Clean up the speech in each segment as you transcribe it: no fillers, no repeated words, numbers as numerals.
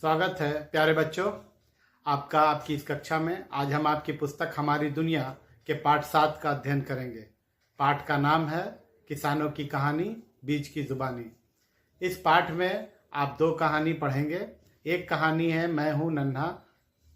स्वागत है प्यारे बच्चों आपका आपकी इस कक्षा में। आज हम आपकी पुस्तक हमारी दुनिया के पाठ 7 का अध्ययन करेंगे। पाठ का नाम है किसानों की कहानी बीज की जुबानी। इस पाठ में आप 2 कहानी पढ़ेंगे। एक कहानी है मैं हूँ नन्हा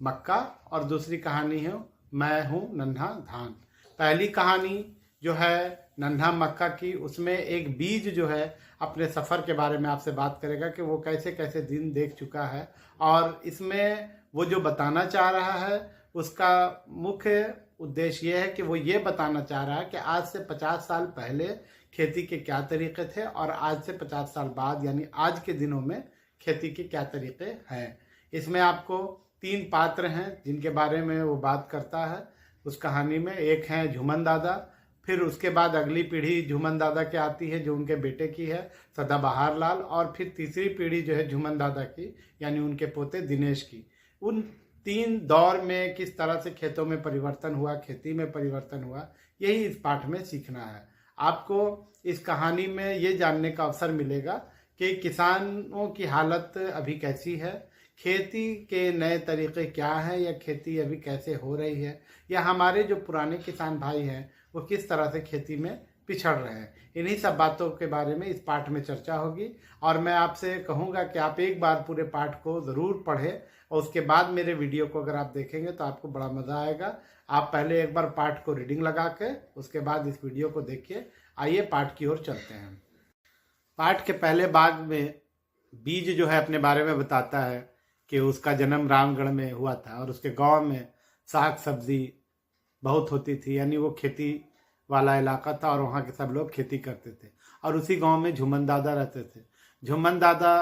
मक्का और दूसरी कहानी है मैं हूँ नन्हा धान। पहली कहानी जो है नन्हा मक्का की, उसमें एक बीज जो है अपने सफ़र के बारे में आपसे बात करेगा कि वो कैसे कैसे दिन देख चुका है, और इसमें वो जो बताना चाह रहा है उसका मुख्य उद्देश्य ये है कि वो ये बताना चाह रहा है कि आज से 50 साल पहले खेती के क्या तरीके थे और आज से 50 साल बाद यानी आज के दिनों में खेती के क्या तरीके हैं। इसमें आपको 3 पात्र हैं जिनके बारे में वो बात करता है उस कहानी में। एक है झूमन दादा, फिर उसके बाद अगली पीढ़ी झूमन दादा की आती है जो उनके बेटे की है सदाबहार लाल, और फिर तीसरी पीढ़ी जो है झूमन दादा की यानी उनके पोते दिनेश की। उन 3 दौर में किस तरह से खेतों में परिवर्तन हुआ, खेती में परिवर्तन हुआ, यही इस पाठ में सीखना है। आपको इस कहानी में ये जानने का अवसर मिलेगा कि किसानों की हालत अभी कैसी है, खेती के नए तरीके क्या हैं, या खेती अभी कैसे हो रही है, या हमारे जो पुराने किसान भाई हैं वो किस तरह से खेती में पिछड़ रहे हैं। इन्हीं सब बातों के बारे में इस पाठ में चर्चा होगी। और मैं आपसे कहूँगा कि आप एक बार पूरे पाठ को ज़रूर पढ़ें और उसके बाद मेरे वीडियो को अगर आप देखेंगे तो आपको बड़ा मज़ा आएगा। आप पहले एक बार पाठ को रीडिंग लगा के उसके बाद इस वीडियो को देखिए। आइए पाठ की ओर चलते हैं। पाठ के पहले भाग में बीज जो है अपने बारे में बताता है कि उसका जन्म रामगढ़ में हुआ था और उसके गांव में साग सब्जी बहुत होती थी, यानी वो खेती वाला इलाका था और वहाँ के सब लोग खेती करते थे। और उसी गांव में झूमन दादा रहते थे। झूमन दादा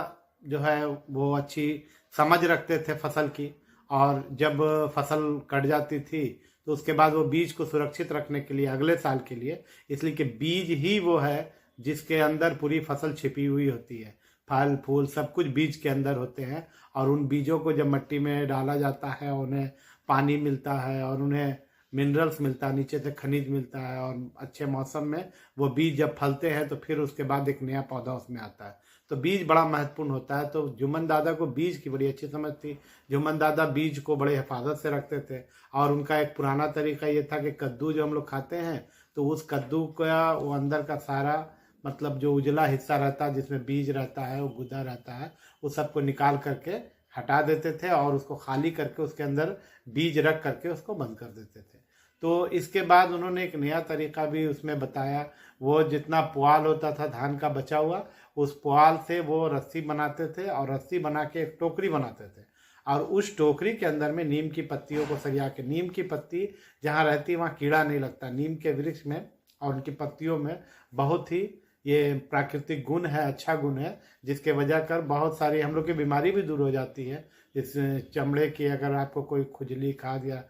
जो है वो अच्छी समझ रखते थे फसल की, और जब फसल कट जाती थी तो उसके बाद वो बीज को सुरक्षित रखने के लिए अगले साल के लिए, इसलिए कि बीज ही वो है जिसके अंदर पूरी फसल छिपी हुई होती है। फल फूल सब कुछ बीज के अंदर होते हैं, और उन बीजों को जब मिट्टी में डाला जाता है उन्हें पानी मिलता है और उन्हें मिनरल्स मिलता है, नीचे से खनिज मिलता है, और अच्छे मौसम में वो बीज जब फलते हैं तो फिर उसके बाद एक नया पौधा उसमें आता है। तो बीज बड़ा महत्वपूर्ण होता है। तो झूमन दादा को बीज की बड़ी अच्छी समझ थी। झूमन दादा बीज को बड़े हिफाजत से रखते थे, और उनका एक पुराना तरीका ये था कि कद्दू जो हम लोग खाते हैं तो उस कद्दू का वो अंदर का सारा मतलब जो उजला हिस्सा रहता है जिसमें बीज रहता है, वो गुदा रहता है, उस सबको निकाल करके हटा देते थे और उसको खाली करके उसके अंदर बीज रख करके उसको बंद कर देते थे। तो इसके बाद उन्होंने एक नया तरीका भी उसमें बताया। वो जितना पुआल होता था धान का बचा हुआ, उस पुआल से वो रस्सी बनाते थे और रस्सी बना के एक टोकरी बनाते थे, और उस टोकरी के अंदर में नीम की पत्तियों को सरिया के, नीम की पत्ती जहाँ रहती है वहाँ कीड़ा नहीं लगता। नीम के वृक्ष में और उनकी पत्तियों में बहुत ही ये प्राकृतिक गुण है, अच्छा गुण है, जिसके वजह कर बहुत सारी हम लोग की बीमारी भी दूर हो जाती है। इस चमड़े की अगर आपको कोई खुजली खाद या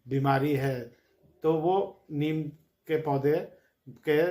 बीमारी है तो वो नीम के पौधे के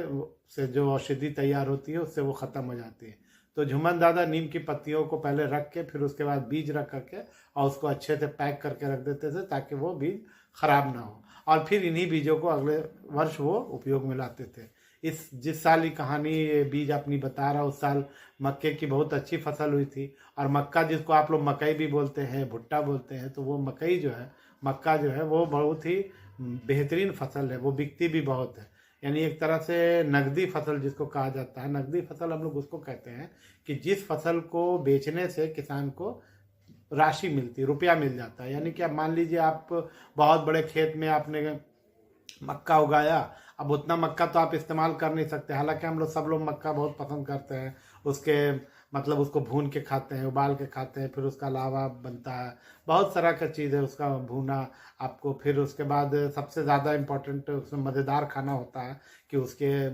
से जो औषधि तैयार होती है उससे वो ख़त्म हो जाती है। तो झूमन दादा नीम की पत्तियों को पहले रख के फिर उसके बाद बीज रख करके और उसको अच्छे से पैक करके रख देते थे ताकि वो बीज खराब ना हो, और फिर इन्हीं बीजों को अगले वर्ष वो उपयोग में लाते थे। जिस साल ये कहानी बीज अपनी बता रहा उस साल मक्के की बहुत अच्छी फसल हुई थी। और मक्का जिसको आप लोग मकई भी बोलते हैं, भुट्टा बोलते हैं, तो वो मकई जो है, मक्का जो है वो बहुत ही बेहतरीन फसल है, वो बिकती भी बहुत है। यानी एक तरह से नकदी फसल जिसको कहा जाता है, नकदी फसल हम लोग उसको कहते हैं कि जिस फसल को बेचने से किसान को राशि मिलती, रुपया मिल जाता है। यानी कि अब मान लीजिए आप बहुत बड़े खेत में आपने मक्का उगाया, अब उतना मक्का तो आप इस्तेमाल कर नहीं सकते, हालांकि हम लोग सब लोग मक्का बहुत पसंद करते हैं। उसके मतलब उसको भून के खाते हैं, उबाल के खाते हैं, फिर उसका लावा बनता है, बहुत तरह का चीज़ है उसका भूना आपको। फिर उसके बाद सबसे ज़्यादा इम्पोर्टेंट उसमें मज़ेदार खाना होता है कि उसके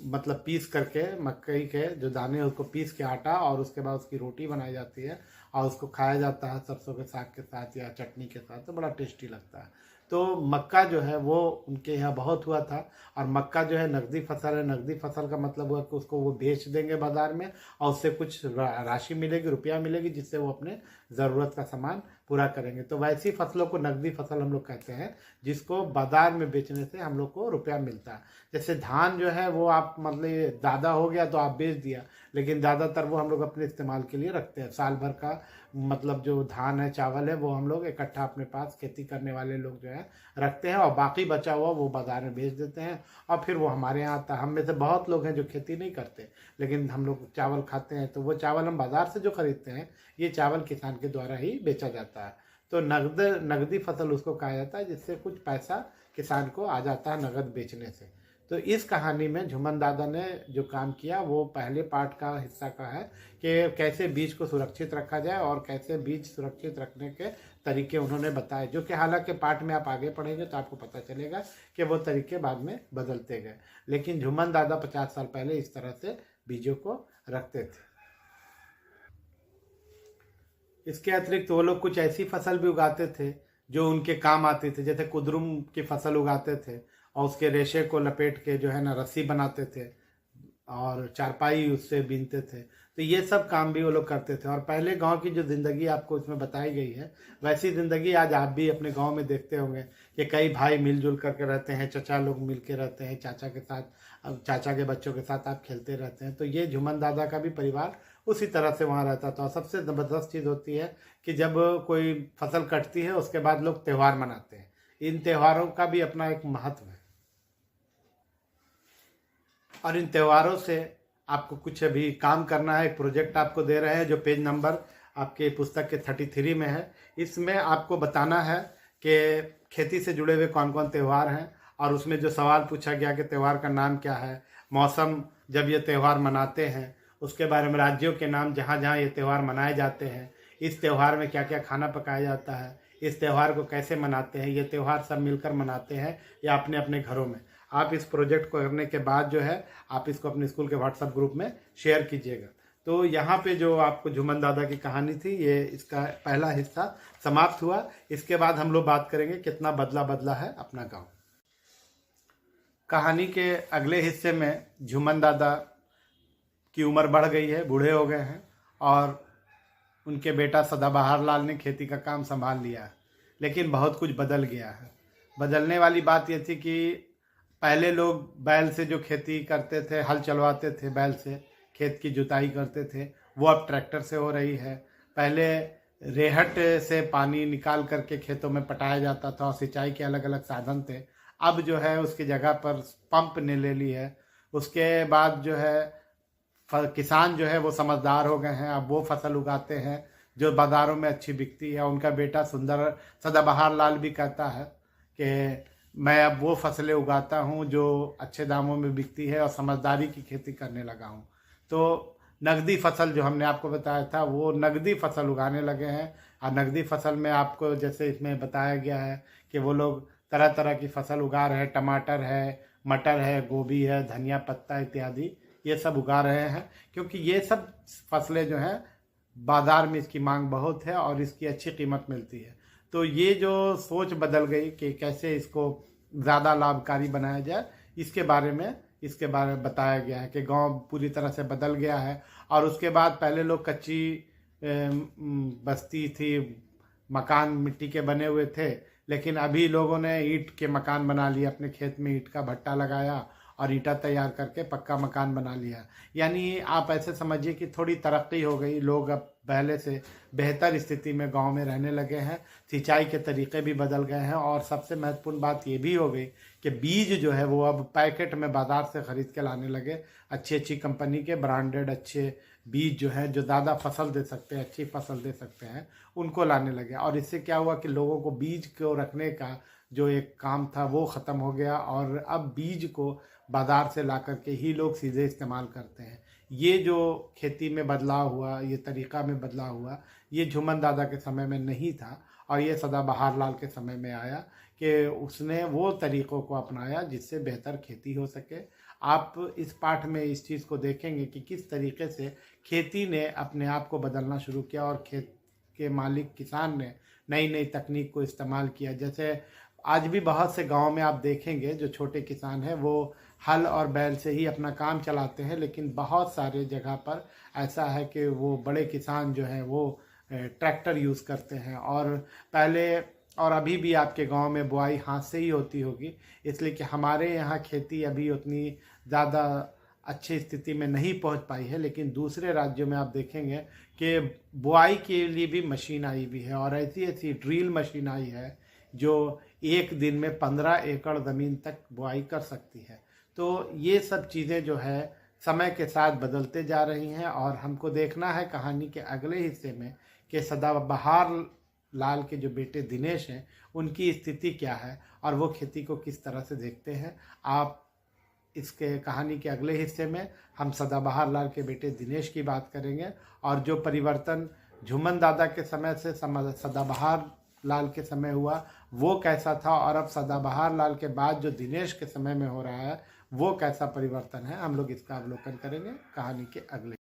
मतलब पीस करके मकई के जो दाने उसको पीस के आटा, और उसके बाद उसकी रोटी बनाई जाती है और उसको खाया जाता है सरसों के साग के साथ या चटनी के साथ, तो बड़ा टेस्टी लगता है। तो मक्का जो है वो उनके यहाँ बहुत हुआ था, और मक्का जो है नकदी फसल है। नकदी फसल का मतलब हुआ कि उसको वो बेच देंगे बाज़ार में और उससे कुछ राशि मिलेगी, रुपया मिलेगी, जिससे वो अपने ज़रूरत का सामान पूरा करेंगे। तो वैसी फसलों को नकदी फसल हम लोग कहते हैं जिसको बाज़ार में बेचने से हम लोग को रुपया मिलता है। जैसे धान जो है वो आप मतलब ज़्यादा हो गया तो आप बेच दिया, लेकिन ज़्यादातर वो हम लोग अपने इस्तेमाल के लिए रखते हैं। साल भर का मतलब जो धान है, चावल है, वो हम लोग इकट्ठा अपने पास खेती करने वाले लोग जो है रखते हैं, और बाकी बचा हुआ वो बाज़ार में बेच देते हैं और फिर वो हमारे यहाँ आता है। हम में से बहुत लोग हैं जो खेती नहीं करते, लेकिन हम लोग चावल खाते हैं, तो वो चावल हम बाज़ार से जो खरीदते हैं, ये चावल किसान के द्वारा ही बेचा जाता है। तो नगदी फसल उसको कहा जाता है, जिससे कुछ पैसा किसान को आ जाता है नगद बेचने से। तो इस कहानी में झुमन दादा ने जो काम किया वो पहले पार्ट का हिस्सा का है कि कैसे बीज को सुरक्षित रखा जाए और कैसे बीज सुरक्षित रखने के तरीके उन्होंने बताए, जो कि हालांकि पार्ट में आप आगे पढ़ेंगे तो आपको पता चलेगा कि वो तरीके बाद में बदलते गए, लेकिन झुमन दादा 50 साल पहले इस तरह से बीजों को रखते थे। इसके अतिरिक्त वो लोग कुछ ऐसी फसल भी उगाते थे जो उनके काम आती थी, जैसे कुदरुम की फसल उगाते थे और उसके रेशे को लपेट के जो है ना रस्सी बनाते थे और चारपाई उससे बीनते थे। तो ये सब काम भी वो लोग करते थे। और पहले गांव की जो ज़िंदगी आपको इसमें बताई गई है, वैसी ज़िंदगी आज आप भी अपने गांव में देखते होंगे कि कई भाई मिलजुल करके रहते हैं, चचा लोग मिल के रहते हैं, चाचा के साथ, चाचा के बच्चों के साथ आप खेलते रहते हैं। तो ये झुमन दादा का भी परिवार उसी तरह से वहाँ रहता था। और सबसे ज़बरदस्त चीज़ होती है कि जब कोई फसल कटती है उसके बाद लोग त्यौहार मनाते हैं। इन त्योहारों का भी अपना एक महत्व है, और इन त्योहारों से आपको कुछ अभी काम करना है। एक प्रोजेक्ट आपको दे रहे हैं जो पेज नंबर आपके पुस्तक के 33 में है। इसमें आपको बताना है कि खेती से जुड़े हुए कौन कौन त्यौहार हैं, और उसमें जो सवाल पूछा गया कि त्यौहार का नाम क्या है, मौसम जब ये त्यौहार मनाते हैं उसके बारे में, राज्यों के नाम जहाँ जहाँ ये त्यौहार मनाए जाते हैं, इस त्यौहार में क्या क्या खाना पकाया जाता है, इस त्यौहार को कैसे मनाते हैं, ये त्यौहार सब मिलकर मनाते हैं या अपने अपने घरों में। आप इस प्रोजेक्ट को करने के बाद जो है आप इसको अपने स्कूल के व्हाट्सएप ग्रुप में शेयर कीजिएगा। तो यहाँ पे जो आपको झुमन दादा की कहानी थी, ये इसका पहला हिस्सा समाप्त हुआ। इसके बाद हम लोग बात करेंगे कितना बदला बदला है अपना गांव। कहानी के अगले हिस्से में झुमन दादा की उम्र बढ़ गई है, बूढ़े हो गए हैं, और उनके बेटा सदाबहार लाल ने खेती का काम संभाल लिया है। लेकिन बहुत कुछ बदल गया है। बदलने वाली बात ये थी कि पहले लोग बैल से जो खेती करते थे, हल चलवाते थे बैल से, खेत की जुताई करते थे, वो अब ट्रैक्टर से हो रही है। पहले रेहट से पानी निकाल करके खेतों में पटाया जाता था और सिंचाई के अलग अलग साधन थे। अब जो है उसकी जगह पर पंप ने ले ली है। उसके बाद जो है किसान जो है वो समझदार हो गए हैं, अब वो फसल उगाते हैं जो बाज़ारों में अच्छी बिकती है। उनका बेटा सुंदर सदाबहार लाल भी कहता है कि मैं अब वो फसलें उगाता हूँ जो अच्छे दामों में बिकती है और समझदारी की खेती करने लगा हूँ। तो नगदी फसल जो हमने आपको बताया था, वो नगदी फसल उगाने लगे हैं। और नगदी फसल में आपको जैसे इसमें बताया गया है कि वो लोग तरह तरह की फसल उगा रहे हैं, टमाटर है, मटर है, गोभी है, धनिया पत्ता इत्यादि, ये सब उगा रहे हैं, क्योंकि ये सब फसलें जो हैं बाज़ार में इसकी मांग बहुत है और इसकी अच्छी कीमत मिलती है। तो ये जो सोच बदल गई कि कैसे इसको ज़्यादा लाभकारी बनाया जाए, इसके बारे में बताया गया है कि गांव पूरी तरह से बदल गया है। और उसके बाद पहले लोग कच्ची बस्ती थी, मकान मिट्टी के बने हुए थे, लेकिन अभी लोगों ने ईंट के मकान बना लिए, अपने खेत में ईंट का भट्टा लगाया और ईंटा तैयार करके पक्का मकान बना लिया। यानी आप ऐसे समझिए कि थोड़ी तरक्की हो गई, लोग अब पहले से बेहतर स्थिति में गांव में रहने लगे हैं। सिंचाई के तरीके भी बदल गए हैं, और सबसे महत्वपूर्ण बात ये भी हो गई कि बीज जो है वो अब पैकेट में बाज़ार से ख़रीद के लाने लगे। अच्छी अच्छी कंपनी के ब्रांडेड अच्छे बीज जो है, जो ज़्यादा फसल दे सकते हैं, अच्छी फसल दे सकते हैं, उनको लाने लगे। और इससे क्या हुआ कि लोगों को बीज को रखने का जो एक काम था वो ख़त्म हो गया, और अब बीज को बाज़ार से ला करके ही लोग सीधे इस्तेमाल करते हैं। ये जो खेती में बदलाव हुआ, ये तरीक़ा में बदलाव हुआ, ये झुमन दादा के समय में नहीं था, और ये सदाबहार लाल के समय में आया कि उसने वो तरीक़ों को अपनाया जिससे बेहतर खेती हो सके। आप इस पाठ में इस चीज़ को देखेंगे कि किस तरीके से खेती ने अपने आप को बदलना शुरू किया और खेत के मालिक किसान ने नई नई तकनीक को इस्तेमाल किया। जैसे आज भी बहुत से गांव में आप देखेंगे जो छोटे किसान हैं वो हल और बैल से ही अपना काम चलाते हैं, लेकिन बहुत सारे जगह पर ऐसा है कि वो बड़े किसान जो हैं वो ट्रैक्टर यूज़ करते हैं। और पहले और अभी भी आपके गांव में बुआई हाथ से ही होती होगी, इसलिए कि हमारे यहाँ खेती अभी उतनी ज़्यादा अच्छी स्थिति में नहीं पहुंच पाई है, लेकिन दूसरे राज्यों में आप देखेंगे कि बुआई के लिए भी मशीन आई भी है और ऐसी ऐसी ड्रिल मशीन आई है जो एक दिन में 15 एकड़ ज़मीन तक बुआई कर सकती है। तो ये सब चीज़ें जो है समय के साथ बदलते जा रही हैं और हमको देखना है कहानी के अगले हिस्से में कि सदाबहार लाल के जो बेटे दिनेश हैं उनकी स्थिति क्या है और वो खेती को किस तरह से देखते हैं। आप इसके कहानी के अगले हिस्से में हम सदाबहार लाल के बेटे दिनेश की बात करेंगे और जो परिवर्तन झूमन दादा के समय से सदाबहार लाल के समय हुआ वो कैसा था और अब सदाबहार लाल के बाद जो दिनेश के समय में हो रहा है वो कैसा परिवर्तन है, हम लोग इसका अवलोकन करेंगे कहानी के अगले